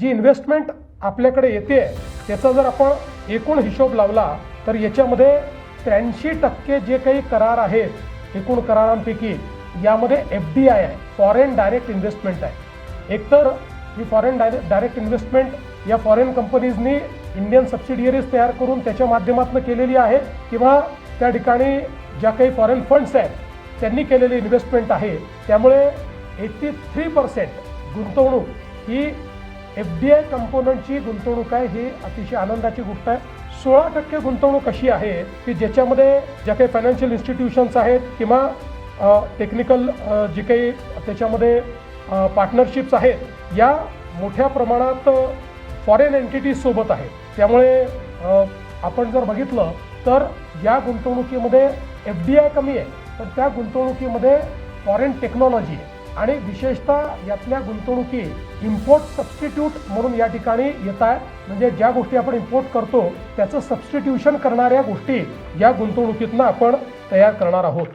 जी investment आपल्याकडे येते त्याचा जर आपण एकूण हिशोब लावला तर याच्यामध्ये 83% जे काही करार आहेत एकूण करारांपैकी यामध्ये FDI आहे, फॉरेन डायरेक्ट इन्व्हेस्टमेंट आहे. एकतर ही फॉरेन डायरेक्ट इन्व्हेस्टमेंट या फॉरेन कंपनीजनी इंडियन सबसिडियरीज तयार करून त्याच्या माध्यमातून केलेली आहे किंवा त्या ठिकाणी ज्या काही फॉरेन फंड्स आहेत त्यांनी केलेली इन्व्हेस्टमेंट आहे. त्यामुळे 83% गुंतवणूक ही FDI कंपोनंटची गुंतवणूक आहे. ही अतिशय आनंदाची गोष्ट आहे. 16% गुंतवणूक अशी आहे की ज्याच्यामध्ये ज्या काही फायनान्शियल इन्स्टिट्यूशन्स आहेत किंवा टेक्निकल जे काही त्याच्यामध्ये पार्टनरशिप्स आहेत या मोठ्या प्रमाणात फॉरेन एंटिटीज सोबत आहेत. त्यामुळे आपण जर बघितलं तर या गुंतवणुकीमध्ये FDI कमी आहे पण त्या गुंतवणुकीमध्ये फॉरेन टेक्नॉलॉजी आहे आणि विशेषतः यातल्या गुंतवणुकी इम्पोर्ट सबस्टिट्यूट म्हणून या ठिकाणी येत आहे. म्हणजे ज्या गोष्टी आपण इम्पोर्ट करतो त्याचं सबस्टिट्यूशन करणाऱ्या गोष्टी या गुंतवणुकीतनं आपण तयार करणार आहोत.